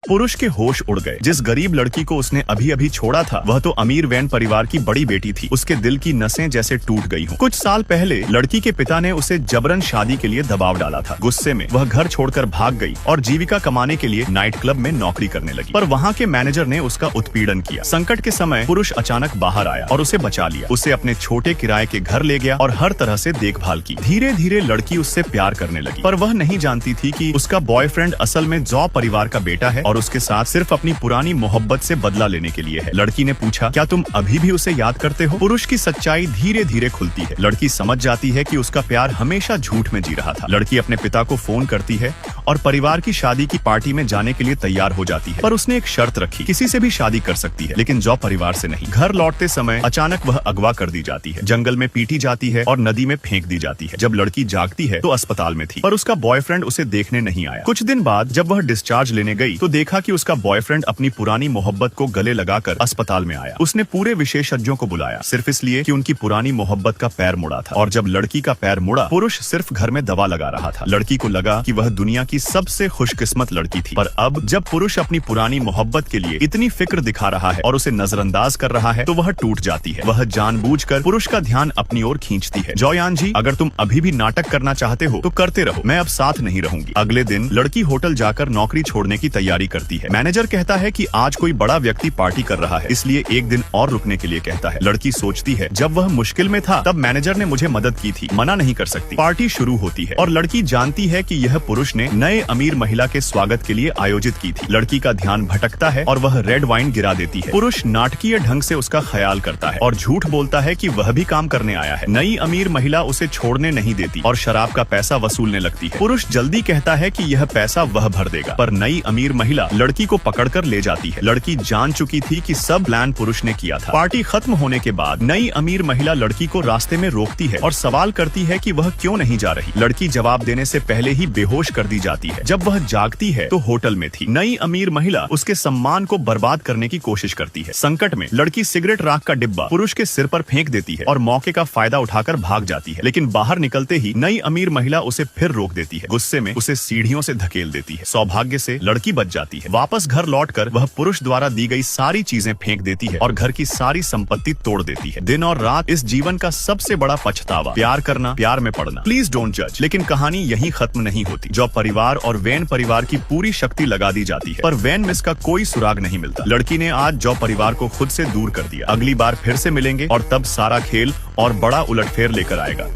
पुरुष के होश उड़ गए। जिस गरीब लड़की को उसने अभी अभी छोड़ा था वह तो अमीर वैन परिवार की बड़ी बेटी थी। उसके दिल की नसें जैसे टूट गई हों। कुछ साल पहले लड़की के पिता ने उसे जबरन शादी के लिए दबाव डाला था। गुस्से में वह घर छोड़कर भाग गई और जीविका कमाने के लिए नाइट क्लब में नौकरी करने लगी। पर वहाँ के मैनेजर ने उसका उत्पीड़न किया। संकट के समय पुरुष अचानक बाहर आया और उसे बचा लिया। उसे अपने छोटे किराए के घर ले गया और हर तरह से देखभाल की। धीरे धीरे लड़की उससे प्यार करने लगी, पर वह नहीं जानती थी कि उसका बॉयफ्रेंड असल में जॉ परिवार का बेटा है और उसके साथ सिर्फ अपनी पुरानी मोहब्बत से बदला लेने के लिए है। लड़की ने पूछा, क्या तुम अभी भी उसे याद करते हो? पुरुष की सच्चाई धीरे धीरे खुलती है। लड़की समझ जाती है कि उसका प्यार हमेशा झूठ में जी रहा था। लड़की अपने पिता को फोन करती है और परिवार की शादी की पार्टी में जाने के लिए तैयार हो जाती है, पर उसने एक शर्त रखी, किसी से भी शादी कर सकती है लेकिन जॉ परिवार से नहीं। घर लौटते समय अचानक वह अगवा कर दी जाती है, जंगल में पीटी जाती है और नदी में फेंक दी जाती है। जब लड़की जागती है तो अस्पताल में थी, पर उसका बॉयफ्रेंड उसे देखने नहीं आया। कुछ दिन बाद जब वह डिस्चार्ज लेने गई तो देखा कि उसका बॉयफ्रेंड अपनी पुरानी मोहब्बत को गले लगाकर अस्पताल में आया। उसने पूरे विशेषज्ञों को बुलाया सिर्फ इसलिए कि उनकी पुरानी मोहब्बत का पैर मुड़ा था। और जब लड़की का पैर मुड़ा, पुरुष सिर्फ घर में दवा लगा रहा था। लड़की को लगा कि वह दुनिया की सबसे खुशकिस्मत लड़की थी। पर अब जब पुरुष अपनी पुरानी मोहब्बत के लिए इतनी फिक्र दिखा रहा है और उसे नजरअंदाज कर रहा है तो वह टूट जाती है। वह जानबूझकर पुरुष का ध्यान अपनी ओर खींचती है। जॉयान जी, अगर तुम अभी भी नाटक करना चाहते हो तो करते रहो, मैं अब साथ नहीं रहूंगी। अगले दिन लड़की होटल जाकर नौकरी छोड़ने की तैयारी करती है। मैनेजर कहता है कि आज कोई बड़ा व्यक्ति पार्टी कर रहा है, इसलिए एक दिन और रुकने के लिए कहता है। लड़की सोचती है, जब वह मुश्किल में था तब मैनेजर ने मुझे मदद की थी, मना नहीं कर सकती। पार्टी शुरू होती है और लड़की जानती है कि यह पुरुष ने नए अमीर महिला के स्वागत के लिए आयोजित की थी। लड़की का ध्यान भटकता है और वह रेड वाइन गिरा देती है। पुरुष नाटकीय ढंग से उसका ख्याल करता है और झूठ बोलता है कि वह भी काम करने आया है। नई अमीर महिला उसे छोड़ने नहीं देती और शराब का पैसा वसूलने लगती है। पुरुष जल्दी कहता है कि यह पैसा वह भर देगा, पर नई अमीर महिला लड़की को पकड़कर ले जाती है। लड़की जान चुकी थी कि सब प्लान पुरुष ने किया था। पार्टी खत्म होने के बाद नई अमीर महिला लड़की को रास्ते में रोकती है और सवाल करती है कि वह क्यों नहीं जा रही। लड़की जवाब देने से पहले ही बेहोश कर दी जाती है। जब वह जागती है तो होटल में थी। नई अमीर महिला उसके सम्मान को बर्बाद करने की कोशिश करती है। संकट में लड़की सिगरेट राख का डिब्बा पुरुष के सिर पर फेंक देती है और मौके का फायदा उठाकर भाग जाती है, लेकिन बाहर निकलते ही नई अमीर महिला उसे फिर रोक देती है। गुस्से में उसे सीढ़ियों से धकेल देती है। सौभाग्य से लड़की बच जाती है। वापस घर लौटकर वह पुरुष द्वारा दी गई सारी चीजें फेंक देती है और घर की सारी संपत्ति तोड़ देती है। दिन और रात इस जीवन का सबसे बड़ा पछतावा, प्यार करना, प्यार में पड़ना। प्लीज डोंट जज। लेकिन कहानी यहीं खत्म नहीं होती। जो परिवार और वैन परिवार की पूरी शक्ति लगा दी जाती है, पर वैन मिस का कोई सुराग नहीं मिलता। लड़की ने आज जो परिवार को खुद से दूर कर दिया। अगली बार फिर से मिलेंगे और तब सारा खेल और बड़ा उलटफेर लेकर आएगा।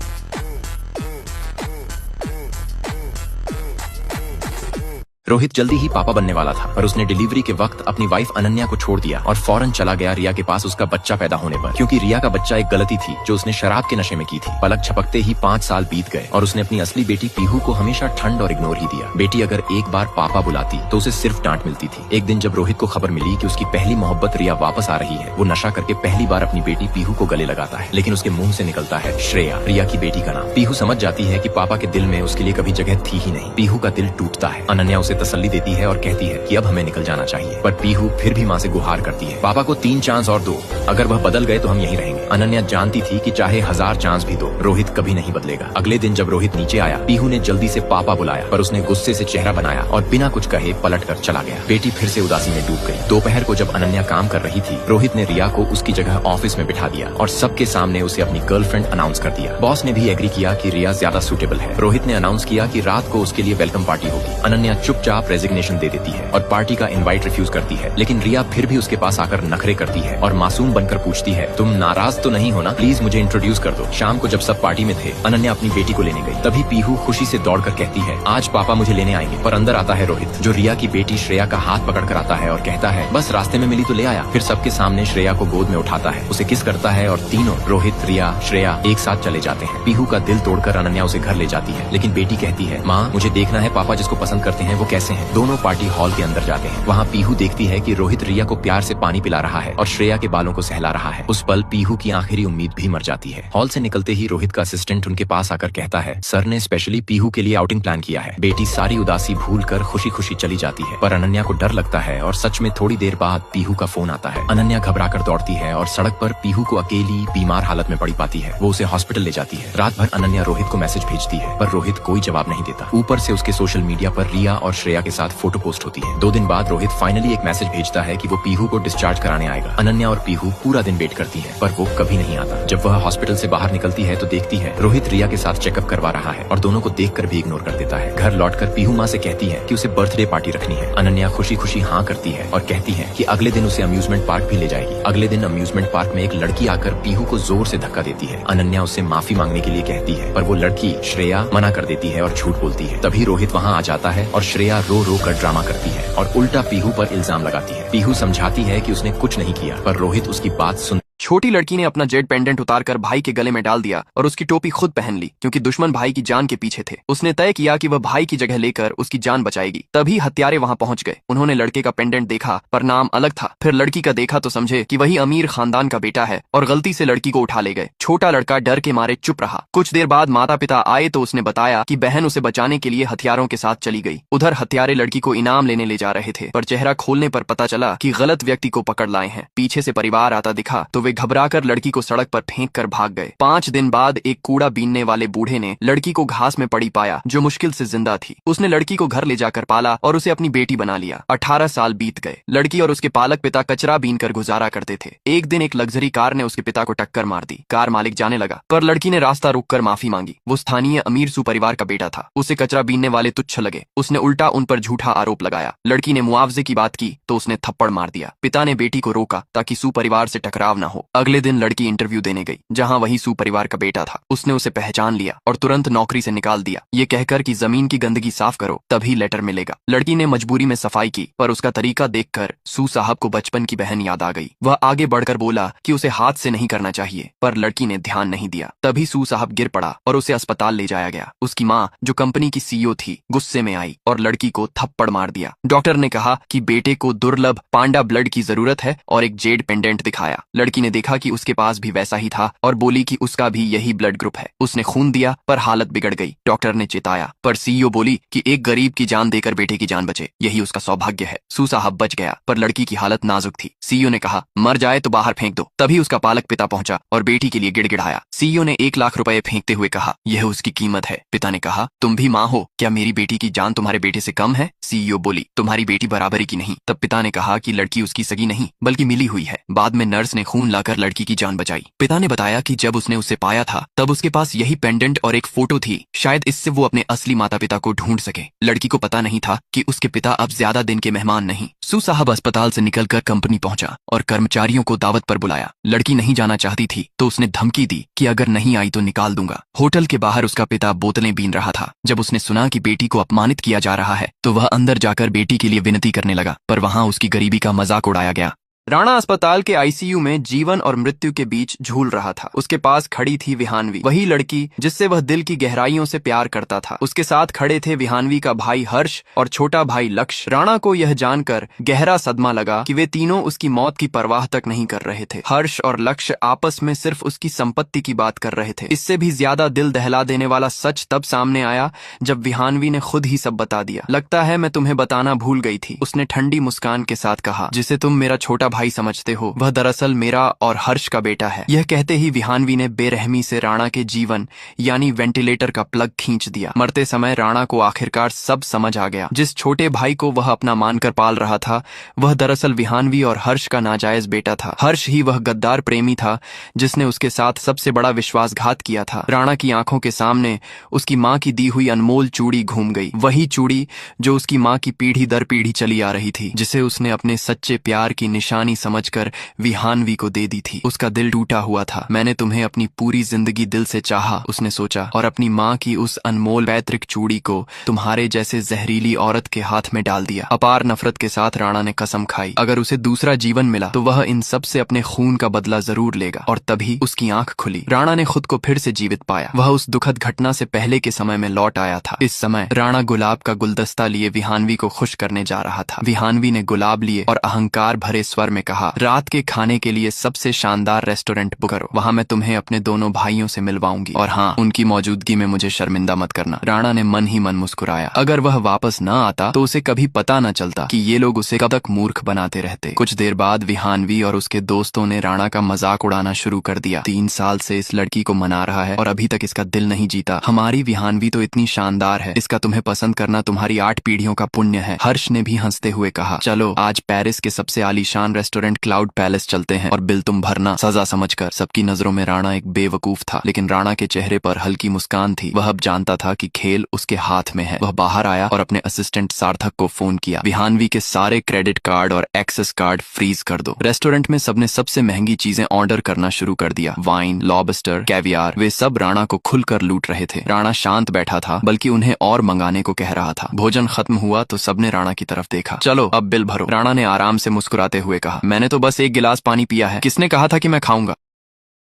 रोहित जल्दी ही पापा बनने वाला था, पर उसने डिलीवरी के वक्त अपनी वाइफ अनन्या को छोड़ दिया और फौरन चला गया रिया के पास उसका बच्चा पैदा होने पर, क्योंकि रिया का बच्चा एक गलती थी जो उसने शराब के नशे में की थी। पलक झपकते ही 5 साल बीत गए और उसने अपनी असली बेटी पीहू को हमेशा ठंड और इग्नोर ही दिया। बेटी अगर एक बार पापा बुलाती तो उसे सिर्फ डांट मिलती थी। एक दिन जब रोहित को खबर मिली कि उसकी पहली मोहब्बत रिया वापस आ रही है, वो नशा करके पहली बार अपनी बेटी पीहू को गले लगाता है, लेकिन उसके मुंह से निकलता है श्रेया, रिया की बेटी का नाम। पीहू समझ जाती है कि पापा के दिल में उसके लिए कभी जगह थी ही नहीं। पीहू का दिल टूटता है। अनन्या उसे तसल्ली देती है और कहती है कि अब हमें निकल जाना चाहिए, पर पीहू फिर भी माँ से गुहार करती है, पापा को 3 चांस और दो, अगर वह बदल गए तो हम यहीं रहेंगे। अनन्या जानती थी कि चाहे 1000 चांस भी दो, रोहित कभी नहीं बदलेगा। अगले दिन जब रोहित नीचे आया, पीहू ने जल्दी से पापा बुलाया, पर उसने गुस्से से चेहरा बनाया और बिना कुछ कहे पलट कर चला गया। बेटी फिर से उदासी में डूब गई। दोपहर को जब अनन्या काम कर रही थी, रोहित ने रिया को उसकी जगह ऑफिस में बिठा दिया और सबके सामने उसे अपनी गर्लफ्रेंड अनाउंस कर दिया। बॉस ने भी एग्री किया कि रिया ज्यादा सूटेबल है। रोहित ने अनाउंस किया कि रात को उसके लिए वेलकम पार्टी होगी। अनन्या चुपचाप रेजिग्नेशन दे देती है और पार्टी का इनवाइट रिफ्यूज करती है, लेकिन रिया फिर भी उसके पास आकर नखरे करती है और मासूम बनकर पूछती है, तुम नाराज तो नहीं हो ना? प्लीज मुझे इंट्रोड्यूस कर दो। शाम को जब सब पार्टी में थे, अनन्या अपनी बेटी को लेने गई। तभी पीहू खुशी से दौड़कर कहती है, आज पापा मुझे लेने आएंगे। पर अंदर आता है रोहित, जो रिया की बेटी श्रेया का हाथ पकड़ कर आता है और कहता है, बस रास्ते में मिली तो ले आया। फिर सबके सामने श्रेया को गोद में उठाता है, उसे किस करता है और तीनों, रोहित, रिया, श्रेया, एक साथ चले जाते हैं। पीहू का दिल तोड़कर अनन्या उसे घर ले जाती है, लेकिन बेटी कहती है, माँ मुझे देखना है पापा जिसको पसंद करते हैं वो कैसे हैं। दोनों पार्टी हॉल के अंदर जाते हैं। वहाँ पीहू देखती है कि रोहित रिया को प्यार से पानी पिला रहा है और श्रेया के बालों को सहला रहा है। उस पल पीहू की आखिरी उम्मीद भी मर जाती है। हॉल से निकलते ही रोहित का असिस्टेंट उनके पास आकर कहता है, सर ने स्पेशली पीहू के लिए आउटिंग प्लान किया है। बेटी सारी उदासी भूलकर खुशी खुशी चली जाती है, पर अनन्या को डर लगता है और सच में थोड़ी देर बाद पीहू का फोन आता है। अनन्या घबराकर दौड़ती है और सड़क पर पीहू को अकेली बीमार हालत में पड़ी पाती है। वो उसे हॉस्पिटल ले जाती है। रात भर अनन्या रोहित को मैसेज भेजती है, पर रोहित कोई जवाब नहीं देता। ऊपर से उसके सोशल मीडिया पर रिया और श्रेया के साथ फोटो पोस्ट होती है। 2 दिन बाद रोहित फाइनली एक मैसेज भेजता है कि वो पीहू को डिस्चार्ज कराने आएगा। अनन्या और पीहू पूरा दिन वेट करती है पर वो कभी नहीं आता। जब वह हॉस्पिटल से बाहर निकलती है तो देखती है रोहित रिया के साथ चेकअप करवा रहा है और दोनों को देखकर भी इग्नोर कर देता है। घर लौटकर पीहू माँ से कहती है कि उसे बर्थडे पार्टी रखनी है। अनन्या खुशी खुशी हाँ करती है और कहती है कि अगले दिन उसे अम्यूजमेंट पार्क भी ले जाएगी। अगले दिन अम्यूजमेंट पार्क में एक लड़की आकर पीहू को जोर से धक्का देती है। अनन्या उससे माफी मांगने के लिए कहती है पर वो लड़की श्रेया मना कर देती है और झूठ बोलती है। तभी रोहित वहाँ आ जाता है और श्रेया रो रो कर ड्रामा करती है और उल्टा पीहू पर इल्जाम लगाती है। पीहू समझाती है कि उसने कुछ नहीं किया पर रोहित उसकी बात सुन। छोटी लड़की ने अपना जेड पेंडेंट उतारकर भाई के गले में डाल दिया और उसकी टोपी खुद पहन ली क्योंकि दुश्मन भाई की जान के पीछे थे। उसने तय किया कि वह भाई की जगह लेकर उसकी जान बचाएगी। तभी हत्यारे वहां पहुंच गए। उन्होंने लड़के का पेंडेंट देखा पर नाम अलग था। फिर लड़की का देखा तो समझे कि वही अमीर खानदान का बेटा है और गलती से लड़की को उठा ले गए। छोटा लड़का डर के मारे चुप रहा। कुछ देर बाद माता पिता आए तो उसने बताया कि बहन उसे बचाने के लिए हथियारों के साथ चली गई। उधर हत्यारे लड़की को इनाम लेने ले जा रहे थे पर चेहरा खोलने पर पता चला कि गलत व्यक्ति को पकड़ लाए हैं। पीछे से परिवार आता दिखा तो वे घबराकर लड़की को सड़क पर फेंक कर भाग गए। 5 दिन बाद एक कूड़ा बीनने वाले बूढ़े ने लड़की को घास में पड़ी पाया जो मुश्किल से जिंदा थी। उसने लड़की को घर ले जाकर पाला और उसे अपनी बेटी बना लिया। 18 साल बीत गए। लड़की और उसके पालक पिता कचरा बीन कर गुजारा करते थे। एक दिन एक लग्जरी कार ने उसके पिता को टक्कर मार दी। कार मालिक जाने लगा पर लड़की ने रास्ता रोककर माफी मांगी। वो स्थानीय अमीर सुपरिवार का बेटा था। उसे कचरा बीनने वाले तुच्छ लगे। उसने उल्टा उन पर झूठा आरोप लगाया। लड़की ने मुआवजे की बात की तो उसने थप्पड़ मार दिया। पिता ने बेटी को रोका ताकि सुपरिवार से टकराव न हो। अगले दिन लड़की इंटरव्यू देने गई जहां वही सुपरिवार का बेटा था। उसने उसे पहचान लिया और तुरंत नौकरी से निकाल दिया ये कहकर कि जमीन की गंदगी साफ करो तभी लेटर मिलेगा। लड़की ने मजबूरी में सफाई की पर उसका तरीका देखकर सू साहब को बचपन की बहन याद आ गई। वह आगे बढ़कर बोला कि उसे हाथ से नहीं करना चाहिए पर लड़की ने ध्यान नहीं दिया। तभी सू साहब गिर पड़ा और उसे अस्पताल ले जाया गया। उसकी माँ जो कंपनी की सीईओ थी गुस्से में आई और लड़की को थप्पड़ मार दिया। डॉक्टर ने कहा कि बेटे को दुर्लभ पांडा ब्लड की जरूरत है और एक जेड पेंडेंट दिखाया। लड़की ने देखा कि उसके पास भी वैसा ही था और बोली कि उसका भी यही ब्लड ग्रुप है। उसने खून दिया पर हालत बिगड़ गई। डॉक्टर ने चेताया पर सीईओ बोली कि एक गरीब की जान देकर बेटे की जान बचे यही उसका सौभाग्य है। सू साहब बच गया पर लड़की की हालत नाजुक थी। सीईओ ने कहा मर जाए तो बाहर फेंक दो। तभी उसका पालक पिता पहुंचा और बेटी के लिए गिड़गिड़ाया। सीईओ ने 1 लाख रुपए फेंकते हुए कहा यह उसकी कीमत है। पिता ने कहा तुम भी माँ हो, क्या मेरी बेटी की जान तुम्हारे बेटे से कम है? सीईओ बोली तुम्हारी बेटी बराबरी की नहीं। तब पिता ने कहा कि लड़की उसकी सगी नहीं बल्कि मिली हुई है। बाद में नर्स ने खून लाकर लड़की की जान बचाई। पिता ने बताया कि जब उसने उसे पाया था तब उसके पास यही पेंडेंट और एक फोटो थी। शायद इससे वो अपने असली माता पिता को ढूंढ सके। लड़की को पता नहीं था कि उसके पिता अब ज्यादा दिन के मेहमान नहीं। सू साहब अस्पताल से निकलकर कंपनी पहुंचा और कर्मचारियों को दावत पर बुलाया। लड़की नहीं जाना चाहती थी तो उसने धमकी दी कि अगर नहीं आई तो निकाल दूंगा। होटल के बाहर उसका पिता बोतलें बीन रहा था। जब उसने सुना कि बेटी को अपमानित किया जा रहा है तो वह अंदर जाकर बेटी के लिए विनती करने लगा पर वहां उसकी गरीबी का मजाक उड़ाया गया। राणा अस्पताल के आईसीयू में जीवन और मृत्यु के बीच झूल रहा था। उसके पास खड़ी थी विहानवी, वही लड़की जिससे वह दिल की गहराइयों से प्यार करता था। उसके साथ खड़े थे विहानवी का भाई हर्ष और छोटा भाई लक्ष्य। राणा को यह जानकर गहरा सदमा लगा कि वे तीनों उसकी मौत की परवाह तक नहीं कर रहे थे। हर्ष और लक्ष्य आपस में सिर्फ उसकी संपत्ति की बात कर रहे थे। इससे भी ज्यादा दिल दहला देने वाला सच तब सामने आया जब विहानवी ने खुद ही सब बता दिया। लगता है मैं तुम्हें बताना भूल गई थी, उसने ठंडी मुस्कान के साथ कहा। जिसे तुम मेरा छोटा भाई समझते हो वह दरअसल मेरा और हर्ष का बेटा है। यह कहते ही विहानवी ने बेरहमी से राणा के जीवन यानी वेंटिलेटर का प्लग खींच दिया। मरते समय राणा को आखिरकार सब समझ आ गया। जिस छोटे भाई को वह अपना मानकर पाल रहा था वह दरअसल विहानवी और हर्ष का नाजायज बेटा था। हर्ष ही वह गद्दार प्रेमी था जिसने उसके साथ सबसे बड़ा विश्वासघात किया था। राणा की आंखों के सामने उसकी माँ की दी हुई अनमोल चूड़ी घूम गई, वही चूड़ी जो उसकी माँ की पीढ़ी दर पीढ़ी चली आ रही थी, जिसे उसने अपने सच्चे प्यार की निशानी समझकर विहानवी को दे दी थी। उसका दिल टूटा हुआ था। मैंने तुम्हें अपनी पूरी जिंदगी दिल से चाहा, उसने सोचा, और अपनी माँ की उस अनमोल पैतृक चूड़ी को तुम्हारे जैसे जहरीली औरत के हाथ में डाल दिया। अपार नफरत के साथ राणा ने कसम खाई अगर उसे दूसरा जीवन मिला तो वह इन सब से अपने खून का बदला जरूर लेगा। और तभी उसकी आंख खुली। राणा ने खुद को फिर से जीवित पाया। वह उस दुखद घटना से पहले के समय में लौट आया था। इस समय राणा गुलाब का गुलदस्ता लिए विहानवी को खुश करने जा रहा था। विहानवी ने गुलाब लिए और अहंकार भरे स्वर में कहा, रात के खाने के लिए सबसे शानदार रेस्टोरेंट बुक करो, वहाँ मैं तुम्हें अपने दोनों भाइयों से मिलवाऊंगी, और हाँ, उनकी मौजूदगी में मुझे शर्मिंदा मत करना। राणा ने मन ही मन मुस्कुराया। अगर वह वापस न आता तो उसे कभी पता न चलता कि ये लोग उसे कब तक मूर्ख बनाते रहते। कुछ देर बाद विहानवी और उसके दोस्तों ने राणा का मजाक उड़ाना शुरू कर दिया। 3 साल से इस लड़की को मना रहा है और अभी तक इसका दिल नहीं जीता। हमारी विहानवी तो इतनी शानदार है, इसका तुम्हें पसंद करना तुम्हारी 8 पीढ़ियों का पुण्य है। हर्ष ने भी हंसते हुए कहा, चलो आज पेरिस के सबसे आलीशान रेस्टोरेंट क्लाउड पैलेस चलते हैं और बिल तुम भरना सजा समझकर। सबकी नजरों में राणा एक बेवकूफ था, लेकिन राणा के चेहरे पर हल्की मुस्कान थी। वह अब जानता था कि खेल उसके हाथ में है। वह बाहर आया और अपने असिस्टेंट सार्थक को फोन किया, विहानवी के सारे क्रेडिट कार्ड और एक्सेस कार्ड फ्रीज कर दो। रेस्टोरेंट में सबने सबसे महंगी चीजें ऑर्डर करना शुरू कर दिया। वाइन, लॉबस्टर, कैवियार, वे सब राणा को खुलकर लूट रहे थे। राणा शांत बैठा था, बल्कि उन्हें और मंगाने को कह रहा था। भोजन खत्म हुआ तो सबने राणा की तरफ देखा। चलो अब बिल भरो, राणा ने आराम से मुस्कुराते हुए कहा। मैंने तो बस 1 गिलास पानी पिया है, किसने कहा था कि मैं खाऊंगा।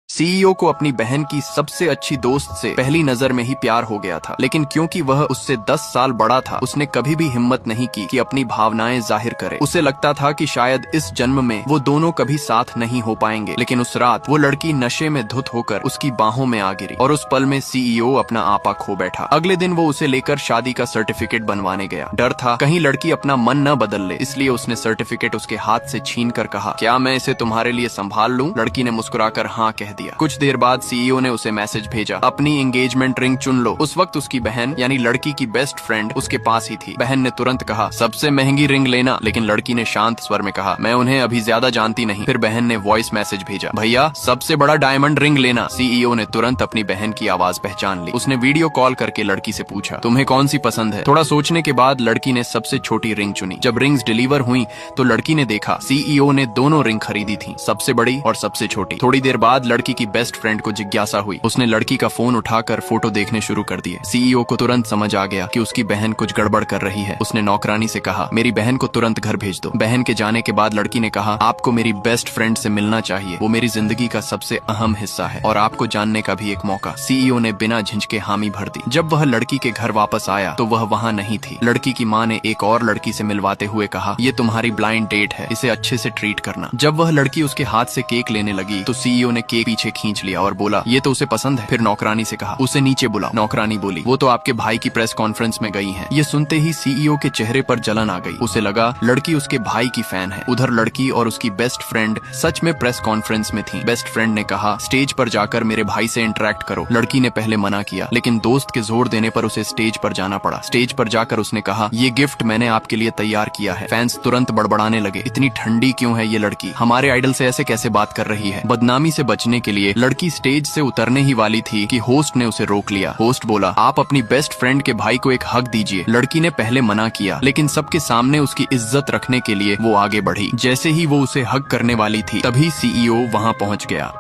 सीईओ को अपनी बहन की सबसे अच्छी दोस्त से पहली नजर में ही प्यार हो गया था, लेकिन क्योंकि वह उससे 10 साल बड़ा था, उसने कभी भी हिम्मत नहीं की कि अपनी भावनाएं जाहिर करे। उसे लगता था कि शायद इस जन्म में वो दोनों कभी साथ नहीं हो पाएंगे, लेकिन उस रात वो लड़की नशे में धुत होकर उसकी बाहों में आ गिरी और उस पल में सीईओ अपना आपा खो बैठा। अगले दिन वो उसे लेकर शादी का सर्टिफिकेट बनवाने गया। डर था कहीं लड़की अपना मन न बदल ले, इसलिए उसने सर्टिफिकेट उसके हाथ से छीन कर कहा, क्या मैं इसे तुम्हारे लिए संभाल लूं? लड़की ने मुस्कुराकर हाँ कह दिया। कुछ देर बाद सीईओ ने उसे मैसेज भेजा, अपनी एंगेजमेंट रिंग चुन लो। उस वक्त उसकी बहन यानी लड़की की बेस्ट फ्रेंड उसके पास ही थी। बहन ने तुरंत कहा, सबसे महंगी रिंग लेना, लेकिन लड़की ने शांत स्वर में कहा, मैं उन्हें अभी ज्यादा जानती नहीं। फिर बहन ने वॉइस मैसेज भेजा, भैया सबसे बड़ा डायमंड रिंग लेना। सीईओ ने तुरंत अपनी बहन की आवाज पहचान ली। उसने वीडियो कॉल करके लड़की से पूछा, तुम्हें कौन सी पसंद है? थोड़ा सोचने के बाद लड़की ने सबसे छोटी रिंग चुनी। जब रिंग्स डिलीवर हुई तो लड़की ने देखा सीईओ ने दोनों रिंग खरीदी थी, सबसे बड़ी और सबसे छोटी। थोड़ी देर बाद लड़की की बेस्ट फ्रेंड को जिज्ञासा हुई। उसने लड़की का फोन उठाकर फोटो देखने शुरू कर दिए। सीईओ को तुरंत समझ आ गया कि उसकी बहन कुछ गड़बड़ कर रही है। उसने नौकरानी से कहा, मेरी बहन को तुरंत घर भेज दो। बहन के जाने के बाद लड़की ने कहा, आपको मेरी बेस्ट फ्रेंड से मिलना चाहिए, वो मेरी जिंदगी का सबसे अहम हिस्सा है और आपको जानने का भी एक मौका। सीईओ ने बिना झिझके हामी भर दी। जब वह लड़की के घर वापस आया तो वह वहाँ नहीं थी। लड़की की माँ ने एक और लड़की से मिलवाते हुए कहा, ये तुम्हारी ब्लाइंड डेट है, इसे अच्छे से ट्रीट करना। जब वह लड़की उसके हाथ से केक लेने लगी तो सीईओ ने केक पीछे खींच लिया और बोला, ये तो उसे पसंद है। फिर नौकरानी से कहा, उसे नीचे बुलाओ। नौकरानी बोली, वो तो आपके भाई की प्रेस कॉन्फ्रेंस में गई है। ये सुनते ही सीईओ के चेहरे पर जलन आ गई। उसे लगा लड़की उसके भाई की फैन है। उधर लड़की और उसकी बेस्ट फ्रेंड सच में प्रेस कॉन्फ्रेंस में थी। बेस्ट फ्रेंड ने कहा, स्टेज पर जाकर मेरे भाई से इंटरेक्ट करो। लड़की ने पहले मना किया, लेकिन दोस्त के जोर देने पर उसे स्टेज पर जाना पड़ा। स्टेज पर जाकर उसने कहा, ये गिफ्ट मैंने आपके लिए तैयार किया है। फैंस तुरंत बड़बड़ाने लगे, इतनी ठंडी क्यों है ये लड़की, हमारे आइडल से ऐसे कैसे बात कर रही है। बदनामी से बचने के लिए लड़की स्टेज से उतरने ही वाली थी कि होस्ट ने उसे रोक लिया। होस्ट बोला, आप अपनी बेस्ट फ्रेंड के भाई को एक हक दीजिए। लड़की ने पहले मना किया, लेकिन सबके सामने उसकी इज्जत रखने के लिए वो आगे बढ़ी। जैसे ही वो उसे हक करने वाली थी, तभी सीईओ वहां पहुंच गया।